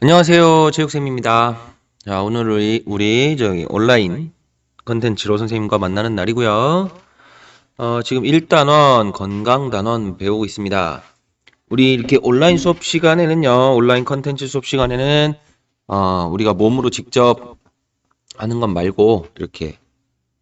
안녕하세요. 체육쌤입니다. 자, 오늘 우리 저기 온라인 컨텐츠로 선생님과 만나는 날이고요. 지금 1단원 건강단원 배우고 있습니다. 우리 이렇게 온라인 수업 시간에는요, 온라인 컨텐츠 수업 시간에는 우리가 몸으로 직접 하는 것 말고 이렇게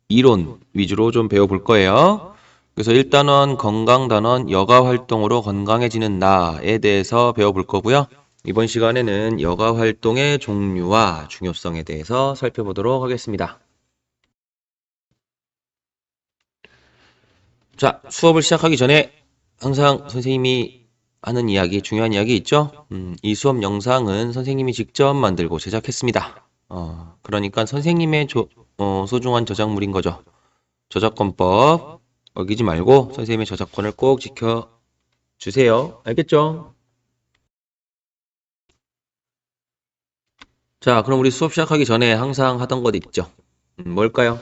이론 위주로 좀 배워볼 거예요. 그래서 1단원 건강단원 여가 활동으로 건강해지는 나에 대해서 배워볼 거고요. 이번 시간에는 여가 활동의 종류와 중요성에 대해서 살펴보도록 하겠습니다. 자, 수업을 시작하기 전에 항상 선생님이 하는 이야기, 중요한 이야기 있죠? 이 수업 영상은 선생님이 직접 만들고 제작했습니다. 그러니까 선생님의 소중한 저작물인 거죠. 저작권법 어기지 말고 선생님의 저작권을 꼭 지켜주세요. 알겠죠? 자, 그럼 우리 수업 시작하기 전에 항상 하던 것 있죠? 뭘까요?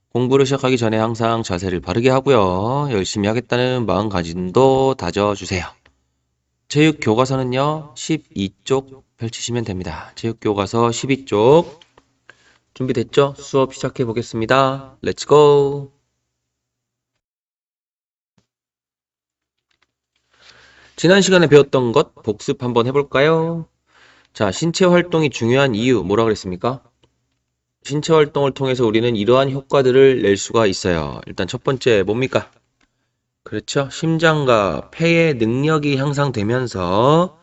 공부를 시작하기 전에 항상 자세를 바르게 하고요. 열심히 하겠다는 마음가짐도 다져주세요. 체육 교과서는요, 12쪽 펼치시면 됩니다. 체육 교과서 12쪽. 준비됐죠? 수업 시작해 보겠습니다. 렛츠고! 지난 시간에 배웠던 것 복습 한번 해볼까요? 자, 신체 활동이 중요한 이유 뭐라 그랬습니까? 신체 활동을 통해서 우리는 이러한 효과들을 낼 수가 있어요. 일단 첫 번째 뭡니까? 그렇죠. 심장과 폐의 능력이 향상되면서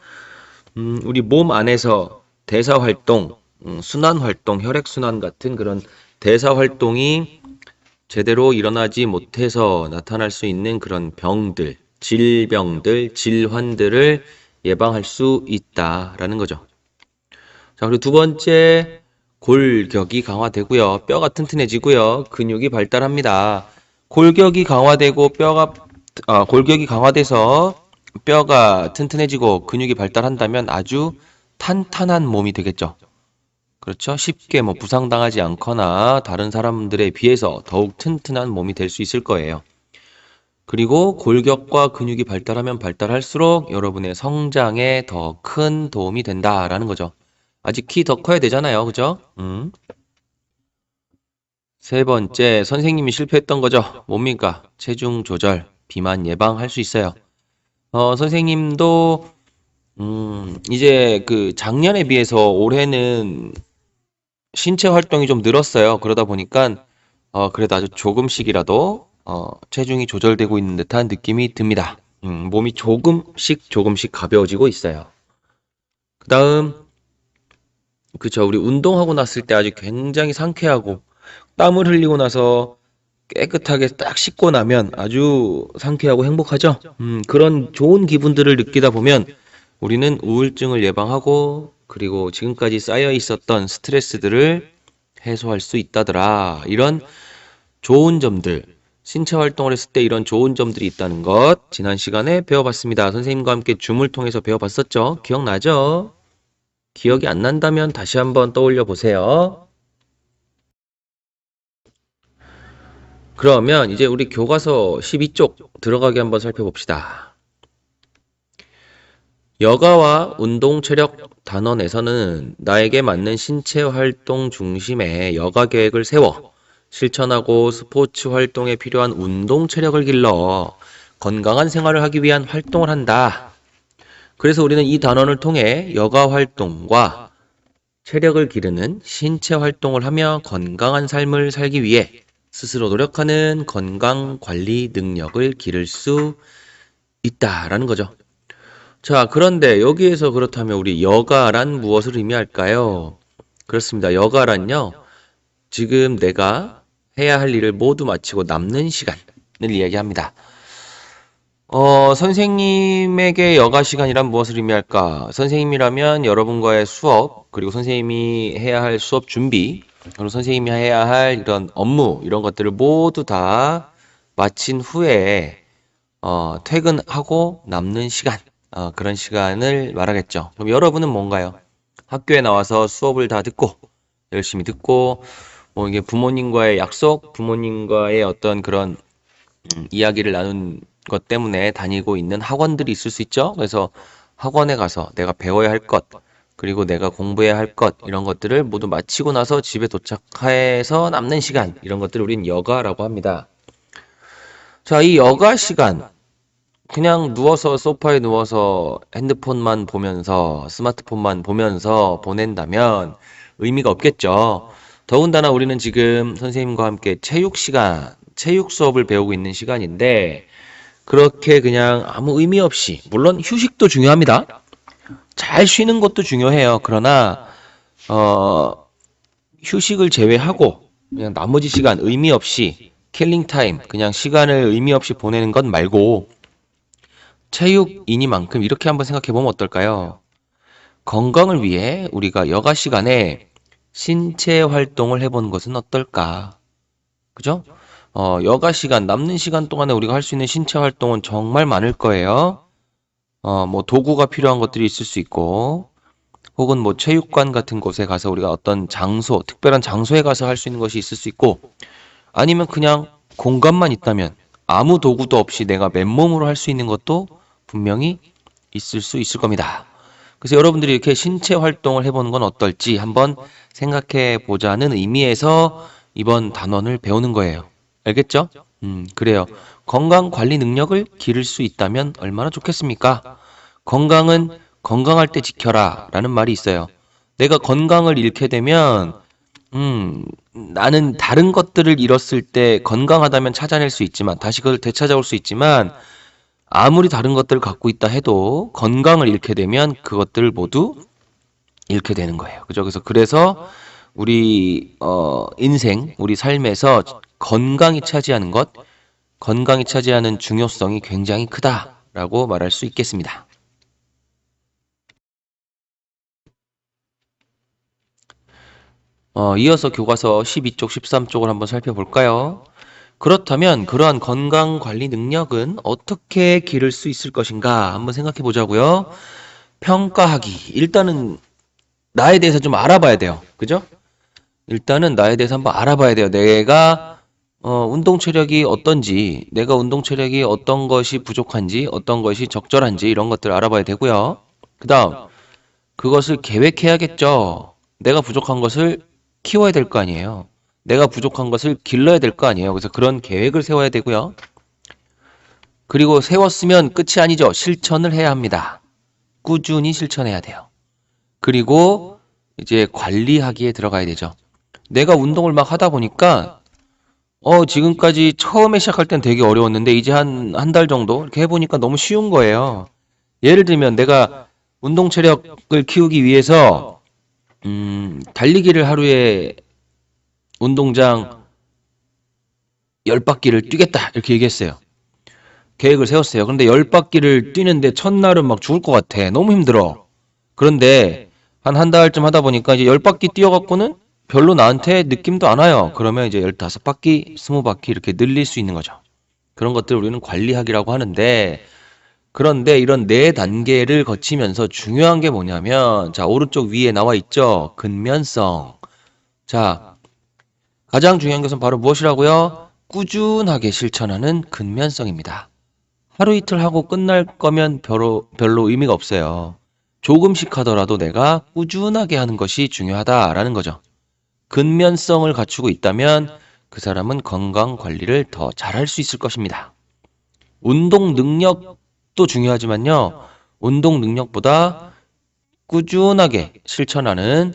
우리 몸 안에서 대사 활동, 순환 활동, 혈액 순환 같은 그런 대사 활동이 제대로 일어나지 못해서 나타날 수 있는 그런 병들, 질병들, 질환들을 예방할 수 있다라는 거죠. 자, 그리고 두 번째, 골격이 강화되고요. 뼈가 튼튼해지고요. 근육이 발달합니다. 골격이 강화되고 골격이 강화돼서 뼈가 튼튼해지고 근육이 발달한다면 아주 탄탄한 몸이 되겠죠. 그렇죠? 쉽게 부상당하지 않거나 다른 사람들에 비해서 더욱 튼튼한 몸이 될 수 있을 거예요. 그리고 골격과 근육이 발달하면 발달할수록 여러분의 성장에 더 큰 도움이 된다라는 거죠. 아직 키 더 커야 되잖아요. 그죠? 세 번째, 선생님이 실패했던 거죠. 뭡니까? 체중 조절, 비만 예방할 수 있어요. 선생님도, 이제 그 작년에 비해서 올해는 신체 활동이 좀 늘었어요. 그러다 보니까, 그래도 아주 조금씩이라도, 체중이 조절되고 있는 듯한 느낌이 듭니다. 몸이 조금씩 가벼워지고 있어요. 그 다음, 그쵸. 우리 운동하고 났을 때 아주 굉장히 상쾌하고, 땀을 흘리고 나서 깨끗하게 딱 씻고 나면 아주 상쾌하고 행복하죠? 그런 좋은 기분들을 느끼다 보면 우리는 우울증을 예방하고 그리고 지금까지 쌓여 있었던 스트레스들을 해소할 수 있다더라. 이런 좋은 점들, 신체 활동을 했을 때 이런 좋은 점들이 있다는 것 지난 시간에 배워봤습니다. 선생님과 함께 줌을 통해서 배워봤었죠? 기억나죠? 기억이 안 난다면 다시 한번 떠올려 보세요. 그러면 이제 우리 교과서 12쪽 들어가게 한번 살펴봅시다. 여가와 운동 체력 단원에서는 나에게 맞는 신체 활동 중심의 여가 계획을 세워 실천하고 스포츠 활동에 필요한 운동 체력을 길러 건강한 생활을 하기 위한 활동을 한다. 그래서 우리는 이 단원을 통해 여가 활동과 체력을 기르는 신체 활동을 하며 건강한 삶을 살기 위해 스스로 노력하는 건강 관리 능력을 기를 수 있다라는 거죠. 자, 그런데 여기에서 그렇다면 우리 여가란 무엇을 의미할까요? 그렇습니다. 여가란요, 지금 내가 해야 할 일을 모두 마치고 남는 시간을 이야기합니다. 선생님에게 여가 시간이란 무엇을 의미할까? 선생님이라면 여러분과의 수업, 그리고 선생님이 해야 할 수업 준비, 그리고 선생님이 해야 할 이런 업무, 이런 것들을 모두 다 마친 후에, 퇴근하고 남는 시간, 그런 시간을 말하겠죠. 그럼 여러분은 뭔가요? 학교에 나와서 수업을 다 듣고, 열심히 듣고, 이게 부모님과의 약속, 부모님과의 어떤 그런 이야기를 나눈 것 때문에 다니고 있는 학원들이 있을 수 있죠. 그래서 학원에 가서 내가 배워야 할 것, 그리고 내가 공부해야 할 것, 이런 것들을 모두 마치고 나서 집에 도착해서 남는 시간, 이런 것들을 우린 여가라고 합니다. 자, 이 여가 시간, 그냥 누워서 소파에 누워서 핸드폰만 보면서 스마트폰만 보면서 보낸다면 의미가 없겠죠. 더군다나 우리는 지금 선생님과 함께 체육 시간, 체육 수업을 배우고 있는 시간인데 그렇게 그냥 아무 의미 없이, 물론 휴식도 중요합니다. 잘 쉬는 것도 중요해요. 그러나 휴식을 제외하고 그냥 나머지 시간 의미 없이 킬링 타임, 그냥 시간을 의미 없이 보내는 것 말고 체육이니만큼 이렇게 한번 생각해 보면 어떨까요? 건강을 위해 우리가 여가 시간에 신체 활동을 해보는 것은 어떨까? 그죠? 여가 시간, 남는 시간 동안에 우리가 할 수 있는 신체 활동은 정말 많을 거예요. 뭐 도구가 필요한 것들이 있을 수 있고, 혹은 뭐 체육관 같은 곳에 가서 우리가 어떤 장소, 특별한 장소에 가서 할 수 있는 것이 있을 수 있고, 아니면 그냥 공간만 있다면 아무 도구도 없이 내가 맨몸으로 할 수 있는 것도 분명히 있을 수 있을 겁니다. 그래서 여러분들이 이렇게 신체 활동을 해보는 건 어떨지 한번 생각해 보자는 의미에서 이번 단원을 배우는 거예요. 알겠죠? 그래요. 건강 관리 능력을 기를 수 있다면 얼마나 좋겠습니까? 건강은 건강할 때 지켜라 라는 말이 있어요. 내가 건강을 잃게 되면 나는 다른 것들을 잃었을 때 건강하다면 찾아낼 수 있지만, 다시 그걸 되찾아올 수 있지만, 아무리 다른 것들을 갖고 있다 해도 건강을 잃게 되면 그것들을 모두 잃게 되는 거예요. 그죠? 그래서 우리 인생, 우리 삶에서 건강이 차지하는 것, 건강이 차지하는 중요성이 굉장히 크다라고 말할 수 있겠습니다. 이어서 교과서 12쪽, 13쪽을 한번 살펴볼까요? 그렇다면 그러한 건강 관리 능력은 어떻게 기를 수 있을 것인가 한번 생각해 보자고요. 평가하기. 일단은 나에 대해서 좀 알아봐야 돼요. 그죠? 일단은 나에 대해서 한번 알아봐야 돼요. 내가 운동 체력이 어떤지, 내가 운동 체력이 어떤 것이 부족한지, 어떤 것이 적절한지 이런 것들을 알아봐야 되고요. 그다음 그것을 계획해야겠죠. 내가 부족한 것을 키워야 될 거 아니에요. 내가 부족한 것을 길러야 될 거 아니에요. 그래서 그런 계획을 세워야 되고요. 그리고 세웠으면 끝이 아니죠. 실천을 해야 합니다. 꾸준히 실천해야 돼요. 그리고 이제 관리하기에 들어가야 되죠. 내가 운동을 막 하다 보니까 지금까지 처음에 시작할 땐 되게 어려웠는데 이제 한 달 정도 이렇게 해보니까 너무 쉬운 거예요. 예를 들면 내가 운동 체력을 키우기 위해서 달리기를 하루에 운동장 10바퀴를 뛰겠다 이렇게 얘기했어요. 계획을 세웠어요. 그런데 10바퀴를 뛰는데 첫날은 막 죽을 것 같아. 너무 힘들어. 그런데 한 달쯤 하다 보니까 이제 10바퀴 뛰어갖고는 별로 나한테 느낌도 안 와요. 그러면 이제 15바퀴, 20바퀴 이렇게 늘릴 수 있는 거죠. 그런 것들을 우리는 관리하기라고 하는데, 그런데 이런 4단계를 거치면서 중요한 게 뭐냐면, 자, 오른쪽 위에 나와 있죠? 근면성. 자, 가장 중요한 것은 바로 무엇이라고요? 꾸준하게 실천하는 근면성입니다. 하루 이틀 하고 끝날 거면 별로 의미가 없어요. 조금씩 하더라도 내가 꾸준하게 하는 것이 중요하다라는 거죠. 근면성을 갖추고 있다면 그 사람은 건강 관리를 더 잘할 수 있을 것입니다. 운동 능력도 중요하지만요. 운동 능력보다 꾸준하게 실천하는,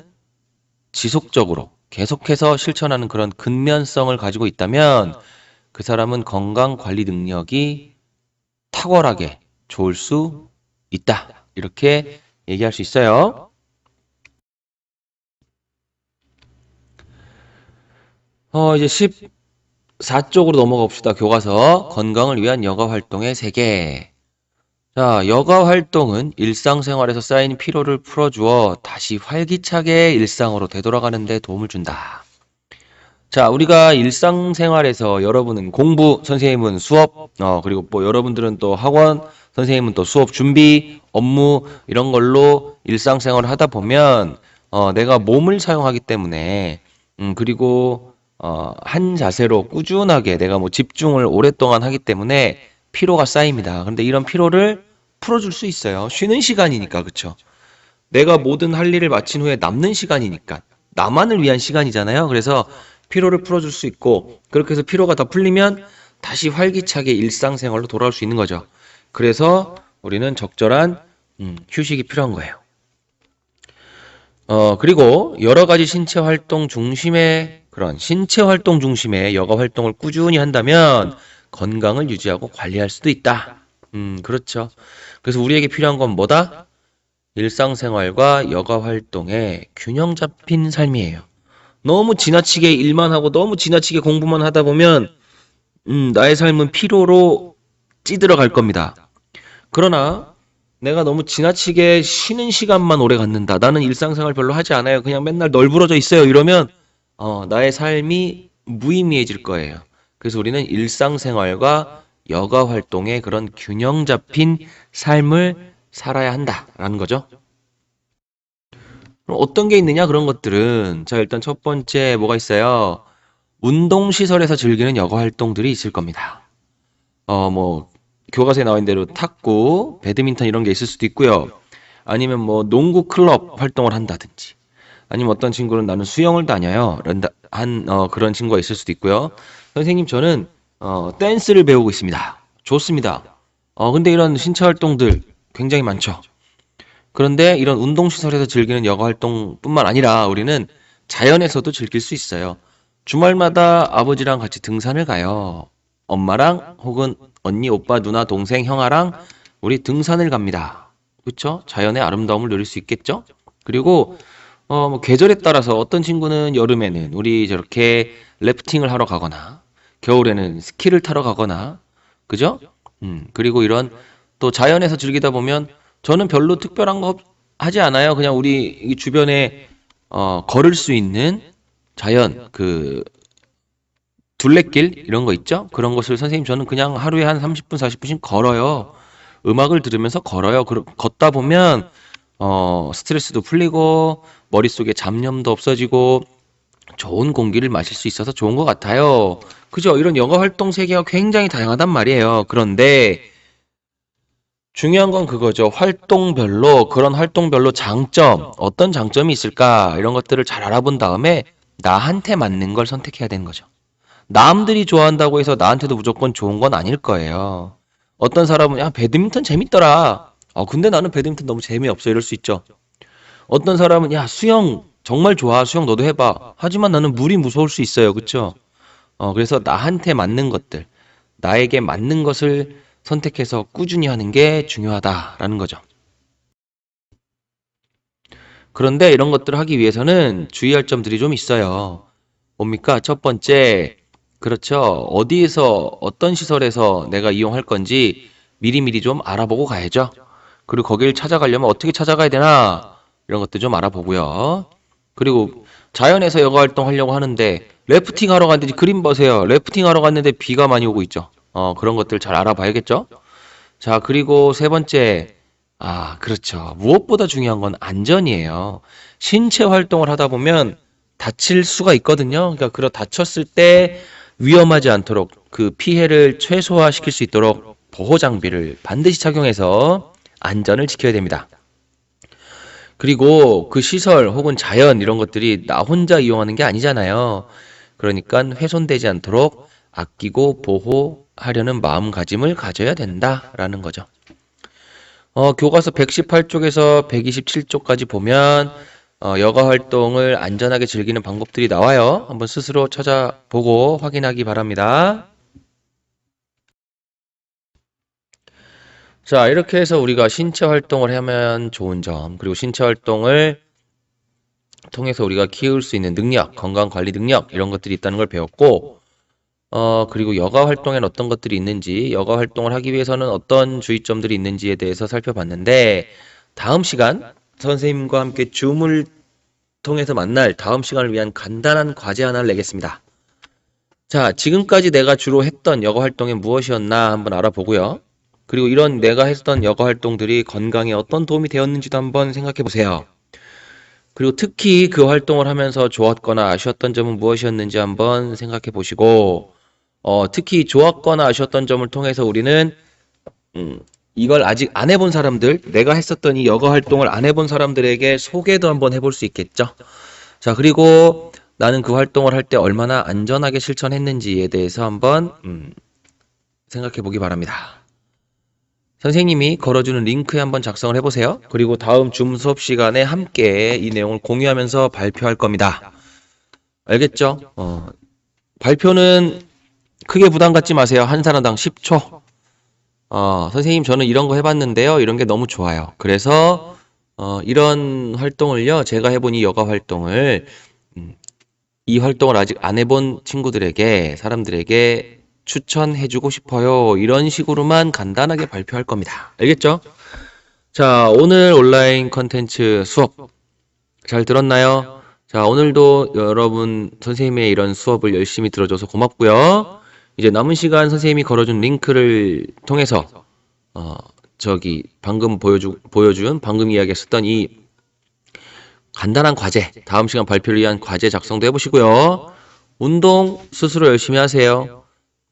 지속적으로 계속해서 실천하는 그런 근면성을 가지고 있다면 그 사람은 건강 관리 능력이 탁월하게 좋을 수 있다. 이렇게 얘기할 수 있어요. 이제 14쪽으로 넘어가 봅시다. 교과서. 건강을 위한 여가 활동의 세계. 자, 여가 활동은 일상생활에서 쌓인 피로를 풀어주어 다시 활기차게 일상으로 되돌아가는 데 도움을 준다. 자, 우리가 일상생활에서 여러분은 공부, 선생님은 수업, 그리고 뭐 여러분들은 또 학원, 선생님은 또 수업 준비, 업무 이런 걸로 일상생활을 하다 보면 내가 몸을 사용하기 때문에 그리고 한 자세로 꾸준하게 내가 뭐 집중을 오랫동안 하기 때문에 피로가 쌓입니다. 그런데 이런 피로를 풀어줄 수 있어요. 쉬는 시간이니까, 그쵸? 내가 모든 할 일을 마친 후에 남는 시간이니까 나만을 위한 시간이잖아요. 그래서 피로를 풀어줄 수 있고 그렇게 해서 피로가 더 풀리면 다시 활기차게 일상생활로 돌아올 수 있는 거죠. 그래서 우리는 적절한 휴식이 필요한 거예요. 그리고 여러 가지 신체 활동 중심의 여가 활동을 꾸준히 한다면 건강을 유지하고 관리할 수도 있다. 그렇죠. 그래서 우리에게 필요한 건 뭐다? 일상생활과 여가 활동의 균형 잡힌 삶이에요. 너무 지나치게 일만 하고 너무 지나치게 공부만 하다 보면 나의 삶은 피로로 찌들어 갈 겁니다. 그러나 내가 너무 지나치게 쉬는 시간만 오래 갖는다. 나는 일상생활 별로 하지 않아요. 그냥 맨날 널브러져 있어요. 이러면 나의 삶이 무의미해질 거예요. 그래서 우리는 일상생활과 여가 활동의 그런 균형 잡힌 삶을 살아야 한다라는 거죠. 그럼 어떤 게 있느냐 그런 것들은 자 일단 첫 번째 뭐가 있어요? 운동시설에서 즐기는 여가 활동들이 있을 겁니다. 뭐 교과서에 나와 있는 대로 탁구, 배드민턴 이런 게 있을 수도 있고요. 아니면 뭐 농구 클럽 활동을 한다든지 아니면 어떤 친구는 나는 수영을 다녀요. 그런 친구가 있을 수도 있고요. 선생님 저는 댄스를 배우고 있습니다. 좋습니다. 근데 이런 신체 활동들 굉장히 많죠. 그런데 이런 운동시설에서 즐기는 여가 활동뿐만 아니라 우리는 자연에서도 즐길 수 있어요. 주말마다 아버지랑 같이 등산을 가요. 엄마랑 혹은 언니, 오빠, 누나, 동생, 형아랑 우리 등산을 갑니다. 그쵸? 자연의 아름다움을 누릴 수 있겠죠? 그리고 뭐 계절에 따라서 어떤 친구는 여름에는 우리 저렇게 래프팅을 하러 가거나 겨울에는 스키를 타러 가거나 그죠? 그리고 이런 또 자연에서 즐기다 보면 저는 별로 특별한 거 하지 않아요. 그냥 우리 이 주변에 걸을 수 있는 자연 그 둘레길 이런 거 있죠? 그런 것을 선생님 저는 그냥 하루에 한 30분, 40분씩 걸어요. 음악을 들으면서 걸어요. 걷다 보면 스트레스도 풀리고 머릿속에 잡념도 없어지고 좋은 공기를 마실 수 있어서 좋은 것 같아요. 그죠? 이런 여가 활동 세계가 굉장히 다양하단 말이에요. 그런데 중요한 건 그거죠. 그런 활동별로 장점, 어떤 장점이 있을까? 이런 것들을 잘 알아본 다음에 나한테 맞는 걸 선택해야 되는 거죠. 남들이 좋아한다고 해서 나한테도 무조건 좋은 건 아닐 거예요. 어떤 사람은, 야, 배드민턴 재밌더라. 근데 나는 배드민턴 너무 재미없어. 이럴 수 있죠. 어떤 사람은, 야, 수영 정말 좋아. 수영 너도 해봐. 하지만 나는 물이 무서울 수 있어요. 그쵸? 그래서 나한테 맞는 것들, 나에게 맞는 것을 선택해서 꾸준히 하는 게 중요하다라는 거죠. 그런데 이런 것들을 하기 위해서는 주의할 점들이 좀 있어요. 뭡니까? 첫 번째, 그렇죠. 어디에서, 어떤 시설에서 내가 이용할 건지 미리미리 좀 알아보고 가야죠. 그리고 거길 찾아가려면 어떻게 찾아가야 되나? 이런 것도 좀 알아보고요. 그리고 자연에서 여가 활동하려고 하는데 래프팅 하러 갔는데 그림 보세요. 래프팅 하러 갔는데 비가 많이 오고 있죠. 그런 것들 잘 알아봐야겠죠. 자, 그리고 세 번째. 그렇죠. 무엇보다 중요한 건 안전이에요. 신체 활동을 하다 보면 다칠 수가 있거든요. 그러니까 다쳤을 때 위험하지 않도록 그 피해를 최소화시킬 수 있도록 보호 장비를 반드시 착용해서 안전을 지켜야 됩니다. 그리고 그 시설 혹은 자연 이런 것들이 나 혼자 이용하는 게 아니잖아요. 그러니까 훼손되지 않도록 아끼고 보호하려는 마음가짐을 가져야 된다라는 거죠. 교과서 118쪽에서 127쪽까지 보면 여가 활동을 안전하게 즐기는 방법들이 나와요. 한번 스스로 찾아보고 확인하기 바랍니다. 자, 이렇게 해서 우리가 신체 활동을 하면 좋은 점, 그리고 신체 활동을 통해서 우리가 키울 수 있는 능력, 건강 관리 능력 이런 것들이 있다는 걸 배웠고 그리고 여가 활동에는 어떤 것들이 있는지, 여가 활동을 하기 위해서는 어떤 주의점들이 있는지에 대해서 살펴봤는데, 다음 시간 선생님과 함께 줌을 통해서 만날 다음 시간을 위한 간단한 과제 하나를 내겠습니다. 자, 지금까지 내가 주로 했던 여가 활동이 무엇이었나 한번 알아보고요. 그리고 이런 내가 했던 여가 활동들이 건강에 어떤 도움이 되었는지도 한번 생각해 보세요. 그리고 특히 그 활동을 하면서 좋았거나 아쉬웠던 점은 무엇이었는지 한번 생각해 보시고, 특히 좋았거나 아쉬웠던 점을 통해서 우리는 이걸 아직 안 해본 사람들, 내가 했었던 이 여가 활동을 안 해본 사람들에게 소개도 한번 해볼 수 있겠죠. 자, 그리고 나는 그 활동을 할 때 얼마나 안전하게 실천했는지에 대해서 한번 생각해 보기 바랍니다. 선생님이 걸어주는 링크에 한번 작성을 해보세요. 그리고 다음 줌 수업 시간에 함께 이 내용을 공유하면서 발표할 겁니다. 알겠죠? 발표는 크게 부담 갖지 마세요. 한 사람당 10초. 선생님 저는 이런 거 해봤는데요. 이런 게 너무 좋아요. 그래서 이런 활동을요. 제가 해본 이 여가 활동을 이 활동을 아직 안 해본 친구들에게 사람들에게 추천해주고 싶어요. 이런 식으로만 간단하게 발표할 겁니다. 알겠죠? 자, 오늘 온라인 컨텐츠 수업 잘 들었나요? 자, 오늘도 여러분 선생님의 이런 수업을 열심히 들어줘서 고맙고요. 이제 남은 시간 선생님이 걸어준 링크를 통해서 방금 보여준 방금 이야기했었던 이 간단한 과제, 다음 시간 발표를 위한 과제 작성도 해보시고요. 운동 스스로 열심히 하세요.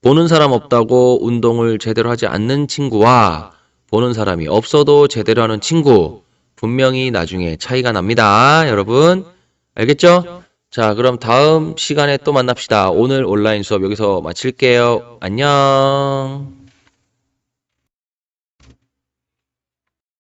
보는 사람 없다고 운동을 제대로 하지 않는 친구와 보는 사람이 없어도 제대로 하는 친구, 분명히 나중에 차이가 납니다. 여러분, 알겠죠? 자, 그럼 다음 시간에 또 만납시다. 오늘 온라인 수업 여기서 마칠게요. 안녕.